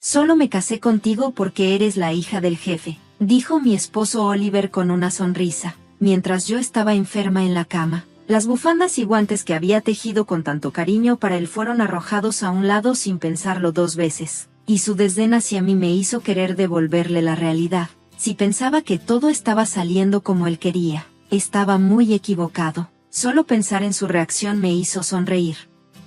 Solo me casé contigo porque eres la hija del jefe, dijo mi esposo Oliver con una sonrisa, mientras yo estaba enferma en la cama. Las bufandas y guantes que había tejido con tanto cariño para él fueron arrojados a un lado sin pensarlo dos veces, y su desdén hacia mí me hizo querer devolverle la realidad. Si pensaba que todo estaba saliendo como él quería, estaba muy equivocado. Solo pensar en su reacción me hizo sonreír.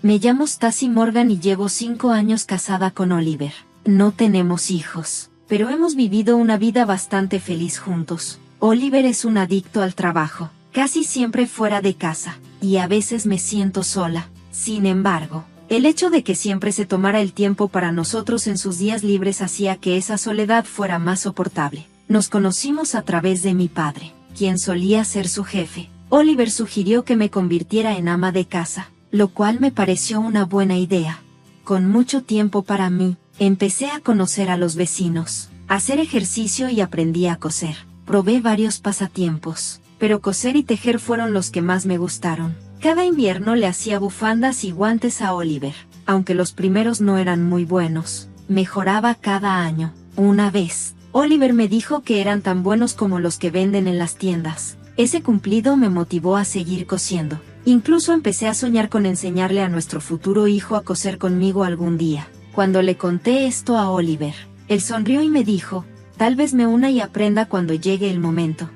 Me llamo Stacy Morgan y llevo 5 años casada con Oliver. No tenemos hijos, pero hemos vivido una vida bastante feliz juntos. Oliver es un adicto al trabajo, casi siempre fuera de casa, y a veces me siento sola. Sin embargo, el hecho de que siempre se tomara el tiempo para nosotros en sus días libres hacía que esa soledad fuera más soportable. Nos conocimos a través de mi padre, quien solía ser su jefe. Oliver sugirió que me convirtiera en ama de casa, lo cual me pareció una buena idea. Con mucho tiempo para mí, empecé a conocer a los vecinos, a hacer ejercicio y aprendí a coser. Probé varios pasatiempos, pero coser y tejer fueron los que más me gustaron. Cada invierno le hacía bufandas y guantes a Oliver, aunque los primeros no eran muy buenos. Mejoraba cada año. Una vez, Oliver me dijo que eran tan buenos como los que venden en las tiendas. Ese cumplido me motivó a seguir cosiendo. Incluso empecé a soñar con enseñarle a nuestro futuro hijo a coser conmigo algún día. Cuando le conté esto a Oliver, él sonrió y me dijo, tal vez me una y aprenda cuando llegue el momento.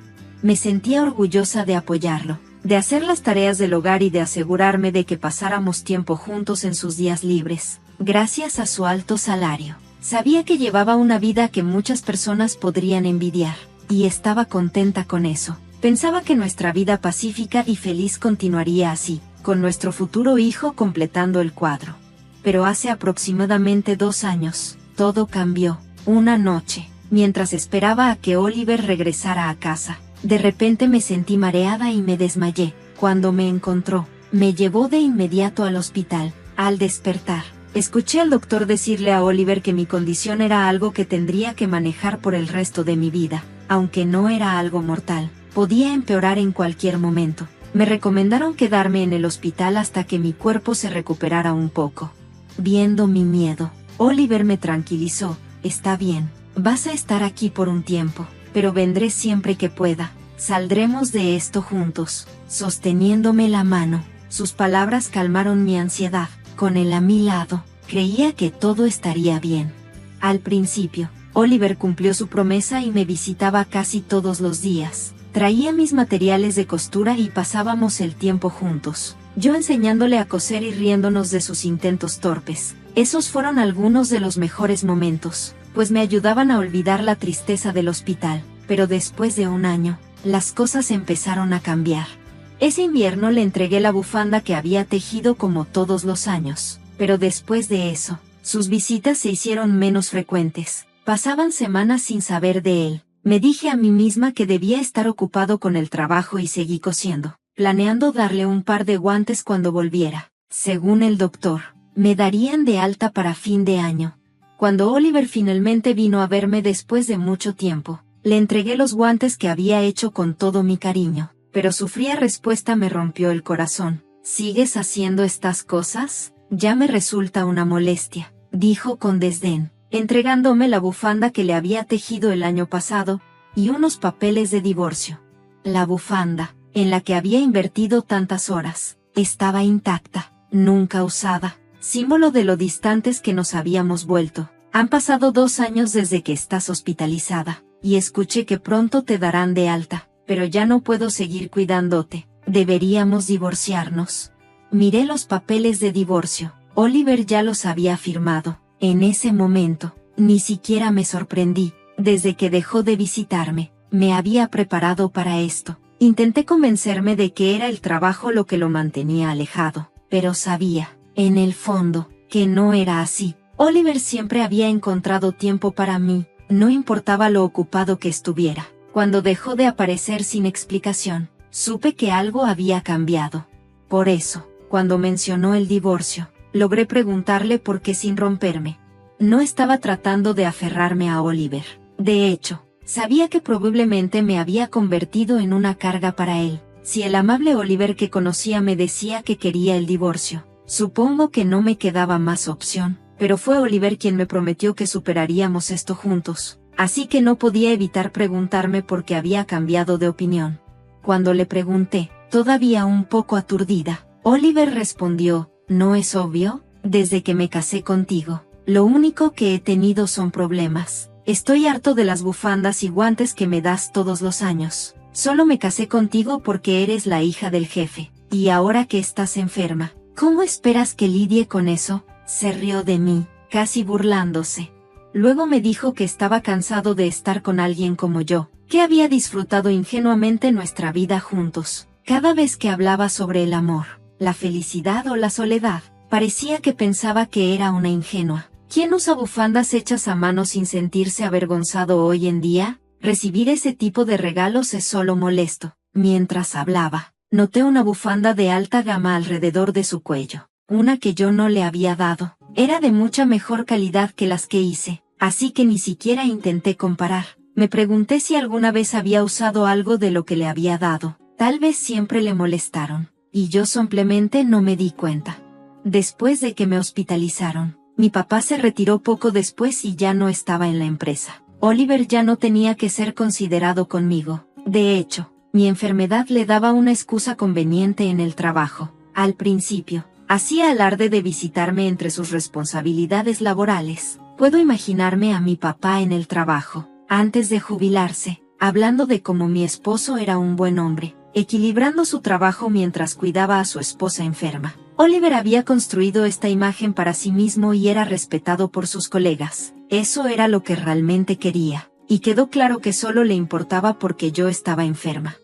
Me sentía orgullosa de apoyarlo, de hacer las tareas del hogar y de asegurarme de que pasáramos tiempo juntos en sus días libres. Gracias a su alto salario, sabía que llevaba una vida que muchas personas podrían envidiar, y estaba contenta con eso. Pensaba que nuestra vida pacífica y feliz continuaría así, con nuestro futuro hijo completando el cuadro. Pero hace aproximadamente 2 años, todo cambió. Una noche, mientras esperaba a que Oliver regresara a casa, de repente me sentí mareada y me desmayé. Cuando me encontró, me llevó de inmediato al hospital. Al despertar, escuché al doctor decirle a Oliver que mi condición era algo que tendría que manejar por el resto de mi vida. Aunque no era algo mortal, podía empeorar en cualquier momento. Me recomendaron quedarme en el hospital hasta que mi cuerpo se recuperara un poco. Viendo mi miedo, Oliver me tranquilizó. Está bien, vas a estar aquí por un tiempo, pero vendré siempre que pueda. Saldremos de esto juntos. Sosteniéndome la mano, sus palabras calmaron mi ansiedad. Con él a mi lado, creía que todo estaría bien. Al principio, Oliver cumplió su promesa y me visitaba casi todos los días. Traía mis materiales de costura y pasábamos el tiempo juntos, yo enseñándole a coser y riéndonos de sus intentos torpes. Esos fueron algunos de los mejores momentos, pues me ayudaban a olvidar la tristeza del hospital. Pero después de 1 año, las cosas empezaron a cambiar. Ese invierno le entregué la bufanda que había tejido como todos los años, pero después de eso, sus visitas se hicieron menos frecuentes. Pasaban semanas sin saber de él. Me dije a mí misma que debía estar ocupado con el trabajo y seguí cosiendo, planeando darle un par de guantes cuando volviera. Según el doctor, me darían de alta para fin de año. Cuando Oliver finalmente vino a verme después de mucho tiempo, le entregué los guantes que había hecho con todo mi cariño, pero su fría respuesta me rompió el corazón. ¿Sigues haciendo estas cosas? Ya me resulta una molestia, dijo con desdén, entregándome la bufanda que le había tejido el año pasado, y unos papeles de divorcio. La bufanda, en la que había invertido tantas horas, estaba intacta, nunca usada, símbolo de lo distantes que nos habíamos vuelto. Han pasado 2 años desde que estás hospitalizada, y escuché que pronto te darán de alta, pero ya no puedo seguir cuidándote. Deberíamos divorciarnos. Miré los papeles de divorcio. Oliver ya los había firmado. En ese momento, ni siquiera me sorprendí. Desde que dejó de visitarme, me había preparado para esto. Intenté convencerme de que era el trabajo lo que lo mantenía alejado, pero sabía, en el fondo, que no era así. Oliver siempre había encontrado tiempo para mí, no importaba lo ocupado que estuviera. Cuando dejó de aparecer sin explicación, supe que algo había cambiado. Por eso, cuando mencionó el divorcio, logré preguntarle por qué sin romperme. No estaba tratando de aferrarme a Oliver. De hecho, sabía que probablemente me había convertido en una carga para él. Si el amable Oliver que conocía me decía que quería el divorcio, supongo que no me quedaba más opción. pero fue Oliver quien me prometió que superaríamos esto juntos, así que no podía evitar preguntarme por qué había cambiado de opinión. Cuando le pregunté, todavía un poco aturdida, Oliver respondió, ¿no es obvio? Desde que me casé contigo, lo único que he tenido son problemas. Estoy harto de las bufandas y guantes que me das todos los años. Solo me casé contigo porque eres la hija del jefe, y ahora que estás enferma, ¿cómo esperas que lidie con eso? Se rió de mí, casi burlándose. Luego me dijo que estaba cansado de estar con alguien como yo, que había disfrutado ingenuamente nuestra vida juntos. Cada vez que hablaba sobre el amor, la felicidad o la soledad, parecía que pensaba que era una ingenua. ¿Quién usa bufandas hechas a mano sin sentirse avergonzado hoy en día? Recibir ese tipo de regalos es solo molesto. Mientras hablaba, noté una bufanda de alta gama alrededor de su cuello, una que yo no le había dado. Era de mucha mejor calidad que las que hice, así que ni siquiera intenté comparar. Me pregunté si alguna vez había usado algo de lo que le había dado. Tal vez siempre le molestaron, y yo simplemente no me di cuenta. Después de que me hospitalizaron, mi papá se retiró poco después y ya no estaba en la empresa. Oliver ya no tenía que ser considerado conmigo. De hecho, mi enfermedad le daba una excusa conveniente en el trabajo. Al principio, hacía alarde de visitarme entre sus responsabilidades laborales. Puedo imaginarme a mi papá en el trabajo, antes de jubilarse, hablando de cómo mi esposo era un buen hombre, equilibrando su trabajo mientras cuidaba a su esposa enferma. Oliver había construido esta imagen para sí mismo y era respetado por sus colegas. Eso era lo que realmente quería, y quedó claro que solo le importaba porque yo estaba enferma.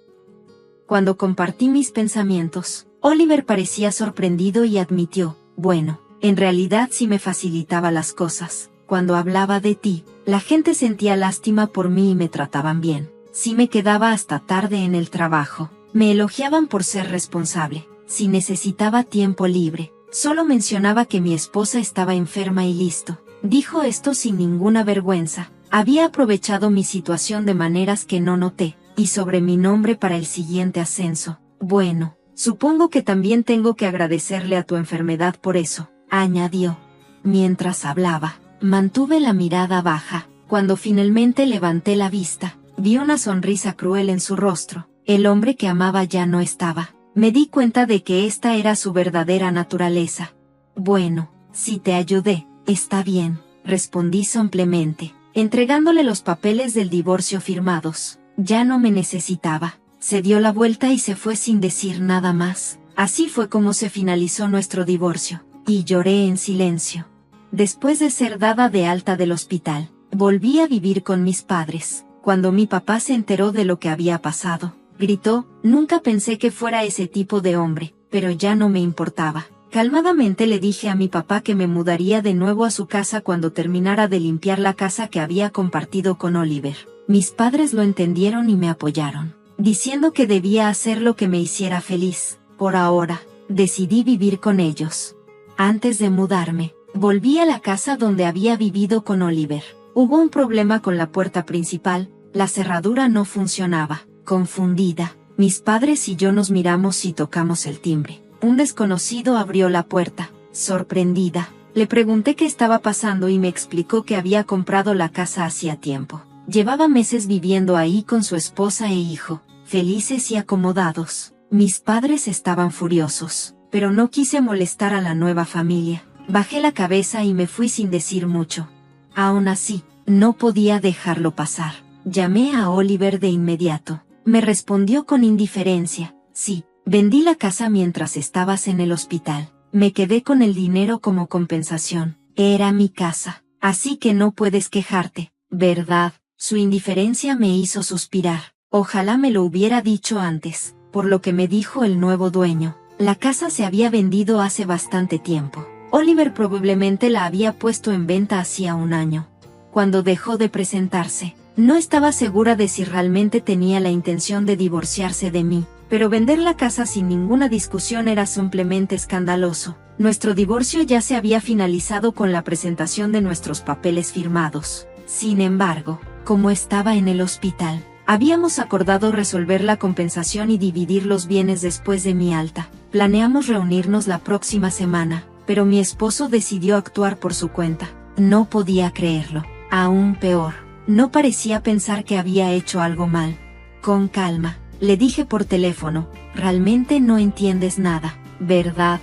Cuando compartí mis pensamientos, Oliver parecía sorprendido y admitió, bueno, en realidad sí me facilitaba las cosas. Cuando hablaba de ti, la gente sentía lástima por mí y me trataban bien. Sí me quedaba hasta tarde en el trabajo. Me elogiaban por ser responsable. Si necesitaba tiempo libre, solo mencionaba que mi esposa estaba enferma y listo. Dijo esto sin ninguna vergüenza. Había aprovechado mi situación de maneras que no noté, y sobre mi nombre para el siguiente ascenso. Bueno, supongo que también tengo que agradecerle a tu enfermedad por eso, añadió. Mientras hablaba, mantuve la mirada baja. Cuando finalmente levanté la vista, vi una sonrisa cruel en su rostro. El hombre que amaba ya no estaba. Me di cuenta de que esta era su verdadera naturaleza. Bueno, si te ayudé, está bien, respondí simplemente, entregándole los papeles del divorcio firmados. Ya no me necesitaba. Se dio la vuelta y se fue sin decir nada más. Así fue como se finalizó nuestro divorcio, y lloré en silencio. Después de ser dada de alta del hospital, volví a vivir con mis padres. Cuando mi papá se enteró de lo que había pasado, gritó, nunca pensé que fuera ese tipo de hombre, pero ya no me importaba. Calmadamente le dije a mi papá que me mudaría de nuevo a su casa cuando terminara de limpiar la casa que había compartido con Oliver. Mis padres lo entendieron y me apoyaron, diciendo que debía hacer lo que me hiciera feliz. Por ahora, decidí vivir con ellos. Antes de mudarme, volví a la casa donde había vivido con Oliver. Hubo un problema con la puerta principal, la cerradura no funcionaba. Confundida, mis padres y yo nos miramos y tocamos el timbre. Un desconocido abrió la puerta. Sorprendida, le pregunté qué estaba pasando y me explicó que había comprado la casa hacía tiempo. Llevaba meses viviendo ahí con su esposa e hijo, felices y acomodados. Mis padres estaban furiosos, pero no quise molestar a la nueva familia. Bajé la cabeza y me fui sin decir mucho. Aún así, no podía dejarlo pasar. Llamé a Oliver de inmediato. Me respondió con indiferencia, sí, vendí la casa mientras estabas en el hospital. Me quedé con el dinero como compensación. Era mi casa, así que no puedes quejarte, ¿verdad? Su indiferencia me hizo suspirar. Ojalá me lo hubiera dicho antes, por lo que me dijo el nuevo dueño. La casa se había vendido hace bastante tiempo. Oliver probablemente la había puesto en venta hacía un año. Cuando dejó de presentarse, no estaba segura de si realmente tenía la intención de divorciarse de mí, pero vender la casa sin ninguna discusión era simplemente escandaloso. Nuestro divorcio ya se había finalizado con la presentación de nuestros papeles firmados. Sin embargo, como estaba en el hospital, habíamos acordado resolver la compensación y dividir los bienes después de mi alta. Planeamos reunirnos la próxima semana. pero mi esposo decidió actuar por su cuenta. No podía creerlo. Aún peor, no parecía pensar que había hecho algo mal. Con calma, le dije por teléfono, realmente no entiendes nada, ¿verdad?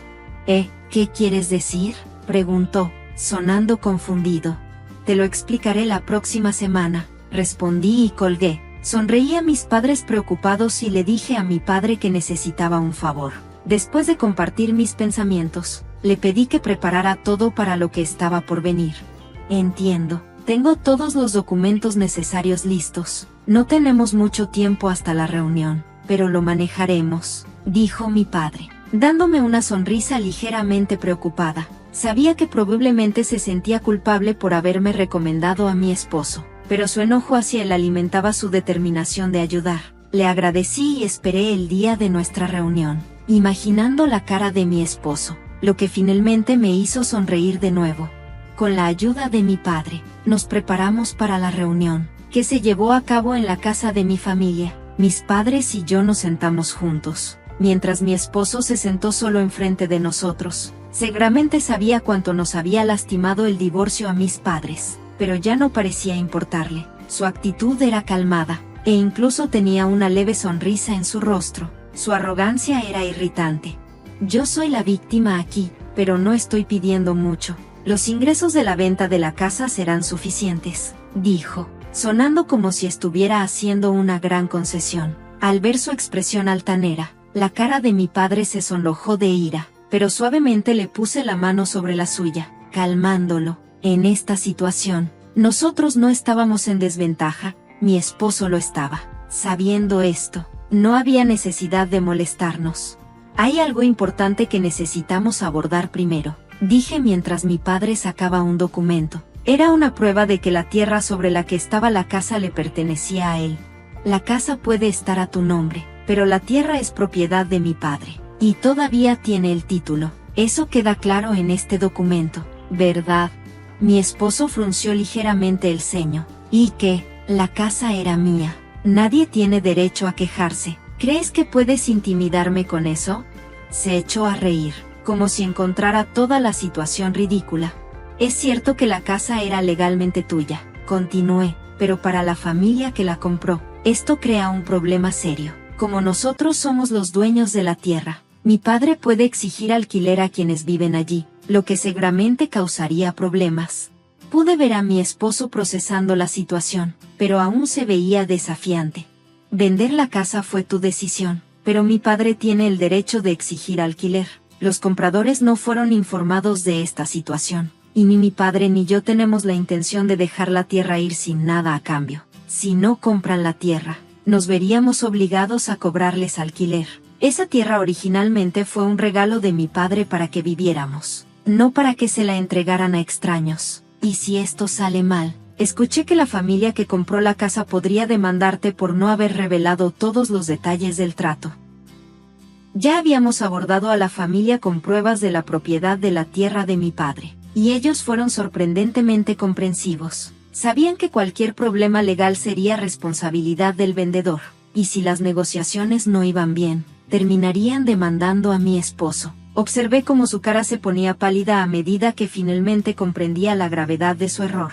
¿Qué quieres decir?, preguntó, sonando confundido. Te lo explicaré la próxima semana, respondí y colgué. Sonreí a mis padres preocupados y le dije a mi padre que necesitaba un favor. Después de compartir mis pensamientos, le pedí que preparara todo para lo que estaba por venir. Entiendo, tengo todos los documentos necesarios listos. No tenemos mucho tiempo hasta la reunión, pero lo manejaremos, dijo mi padre, dándome una sonrisa ligeramente preocupada. Sabía que probablemente se sentía culpable por haberme recomendado a mi esposo, pero su enojo hacia él alimentaba su determinación de ayudar. Le agradecí y esperé el día de nuestra reunión, imaginando la cara de mi esposo, lo que finalmente me hizo sonreír de nuevo. Con la ayuda de mi padre, nos preparamos para la reunión, que se llevó a cabo en la casa de mi familia. Mis padres y yo nos sentamos juntos, mientras mi esposo se sentó solo enfrente de nosotros. Seguramente sabía cuánto nos había lastimado el divorcio a mis padres, pero ya no parecía importarle. Su actitud era calmada, e incluso tenía una leve sonrisa en su rostro. Su arrogancia era irritante. Yo soy la víctima aquí, pero no estoy pidiendo mucho. Los ingresos de la venta de la casa serán suficientes, dijo, sonando como si estuviera haciendo una gran concesión. Al ver su expresión altanera, la cara de mi padre se sonrojó de ira, pero suavemente le puse la mano sobre la suya, calmándolo. En esta situación, nosotros no estábamos en desventaja, mi esposo lo estaba. Sabiendo esto, no había necesidad de molestarnos. Hay algo importante que necesitamos abordar primero, dije mientras mi padre sacaba un documento. Era una prueba de que la tierra sobre la que estaba la casa le pertenecía a él. La casa puede estar a tu nombre, pero la tierra es propiedad de mi padre, y todavía tiene el título. Eso queda claro en este documento, ¿verdad? Mi esposo frunció ligeramente el ceño. ¿Y qué? La casa era mía. Nadie tiene derecho a quejarse. ¿Crees que puedes intimidarme con eso? Se echó a reír, como si encontrara toda la situación ridícula. Es cierto que la casa era legalmente tuya, continué, pero para la familia que la compró, esto crea un problema serio. Como nosotros somos los dueños de la tierra, mi padre puede exigir alquiler a quienes viven allí, lo que seguramente causaría problemas. Pude ver a mi esposo procesando la situación, pero aún se veía desafiante. Vender la casa fue tu decisión, pero mi padre tiene el derecho de exigir alquiler. Los compradores no fueron informados de esta situación, y ni mi padre ni yo tenemos la intención de dejar la tierra ir sin nada a cambio. Si no compran la tierra, nos veríamos obligados a cobrarles alquiler. Esa tierra originalmente fue un regalo de mi padre para que viviéramos, no para que se la entregaran a extraños. Y si esto sale mal, escuché que la familia que compró la casa podría demandarte por no haber revelado todos los detalles del trato. Ya habíamos abordado a la familia con pruebas de la propiedad de la tierra de mi padre, y ellos fueron sorprendentemente comprensivos. Sabían que cualquier problema legal sería responsabilidad del vendedor, y si las negociaciones no iban bien, terminarían demandando a mi esposo. Observé cómo su cara se ponía pálida a medida que finalmente comprendía la gravedad de su error.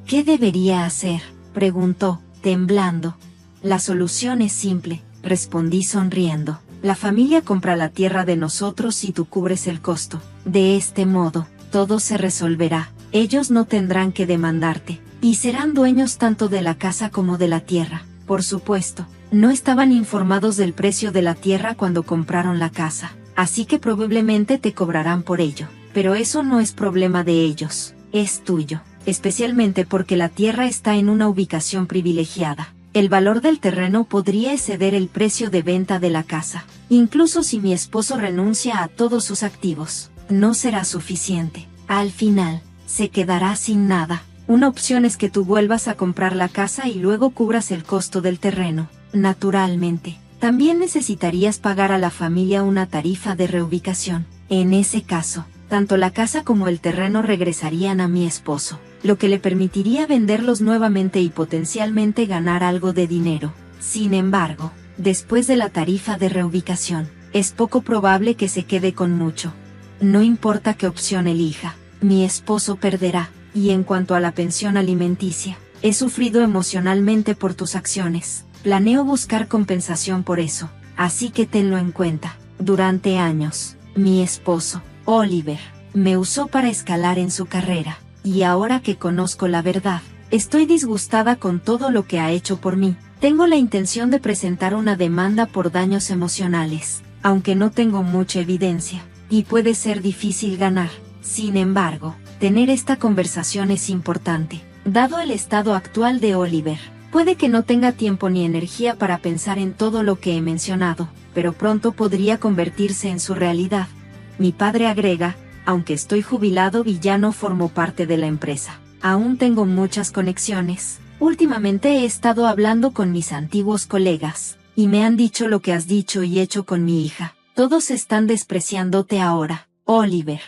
¿Qué debería hacer?, preguntó, temblando. La solución es simple, respondí sonriendo. La familia compra la tierra de nosotros y tú cubres el costo. De este modo, todo se resolverá. Ellos no tendrán que demandarte, y serán dueños tanto de la casa como de la tierra. Por supuesto, no estaban informados del precio de la tierra cuando compraron la casa, así que probablemente te cobrarán por ello. Pero eso no es problema de ellos, es tuyo, especialmente porque la tierra está en una ubicación privilegiada. El valor del terreno podría exceder el precio de venta de la casa. Incluso si mi esposo renuncia a todos sus activos, no será suficiente. Al final, se quedará sin nada. Una opción es que tú vuelvas a comprar la casa y luego cubras el costo del terreno. Naturalmente, también necesitarías pagar a la familia una tarifa de reubicación. En ese caso, tanto la casa como el terreno regresarían a mi esposo, lo que le permitiría venderlos nuevamente y potencialmente ganar algo de dinero. Sin embargo, después de la tarifa de reubicación, es poco probable que se quede con mucho. No importa qué opción elija, mi esposo perderá. Y en cuanto a la pensión alimenticia, he sufrido emocionalmente por tus acciones. Planeo buscar compensación por eso, así que tenlo en cuenta. Durante años, mi esposo, Oliver, me usó para escalar en su carrera, y ahora que conozco la verdad, estoy disgustada con todo lo que ha hecho por mí. Tengo la intención de presentar una demanda por daños emocionales, aunque no tengo mucha evidencia, y puede ser difícil ganar. Sin embargo, tener esta conversación es importante, dado el estado actual de Oliver. Puede que no tenga tiempo ni energía para pensar en todo lo que he mencionado, pero pronto podría convertirse en su realidad. Mi padre agrega, aunque estoy jubilado y ya no formo parte de la empresa, aún tengo muchas conexiones. Últimamente he estado hablando con mis antiguos colegas, y me han dicho lo que has dicho y hecho con mi hija. Todos están despreciándote ahora, Oliver.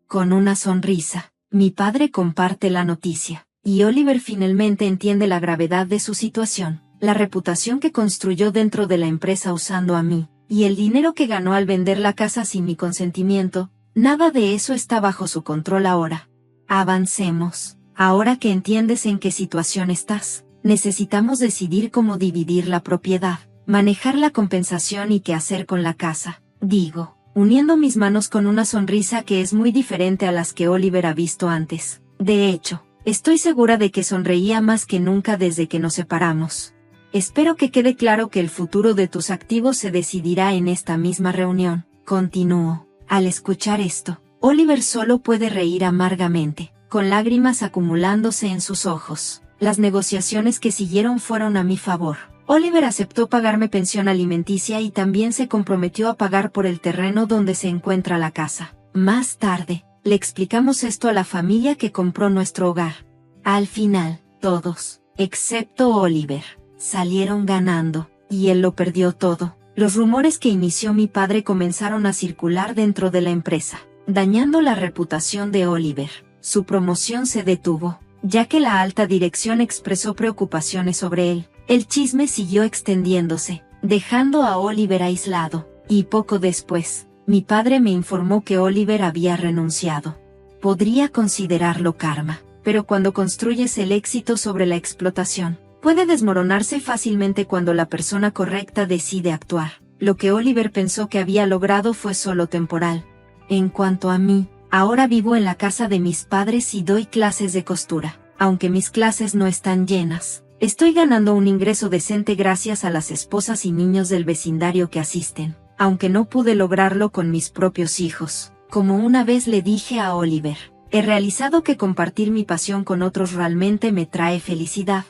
Con una sonrisa, mi padre comparte la noticia, y Oliver finalmente entiende la gravedad de su situación, la reputación que construyó dentro de la empresa usando a mí, y el dinero que ganó al vender la casa sin mi consentimiento. Nada de eso está bajo su control ahora. Avancemos. Ahora que entiendes en qué situación estás, necesitamos decidir cómo dividir la propiedad, manejar la compensación y qué hacer con la casa. Digo, uniendo mis manos con una sonrisa que es muy diferente a las que Oliver ha visto antes. De hecho, estoy segura de que sonreía más que nunca desde que nos separamos. Espero que quede claro que el futuro de tus activos se decidirá en esta misma reunión. Continúo. Al escuchar esto, Oliver solo puede reír amargamente, con lágrimas acumulándose en sus ojos. Las negociaciones que siguieron fueron a mi favor. Oliver aceptó pagarme pensión alimenticia y también se comprometió a pagar por el terreno donde se encuentra la casa. Más tarde, le explicamos esto a la familia que compró nuestro hogar. Al final, todos, excepto Oliver, salieron ganando, y él lo perdió todo. Los rumores que inició mi padre comenzaron a circular dentro de la empresa, dañando la reputación de Oliver. Su promoción se detuvo, ya que la alta dirección expresó preocupaciones sobre él. El chisme siguió extendiéndose, dejando a Oliver aislado, y poco después, mi padre me informó que Oliver había renunciado. Podría considerarlo karma, pero cuando construyes el éxito sobre la explotación, puede desmoronarse fácilmente cuando la persona correcta decide actuar. Lo que Oliver pensó que había logrado fue solo temporal. En cuanto a mí, ahora vivo en la casa de mis padres y doy clases de costura. Aunque mis clases no están llenas, estoy ganando un ingreso decente gracias a las esposas y niños del vecindario que asisten, aunque no pude lograrlo con mis propios hijos. Como una vez le dije a Oliver, he realizado que compartir mi pasión con otros realmente me trae felicidad.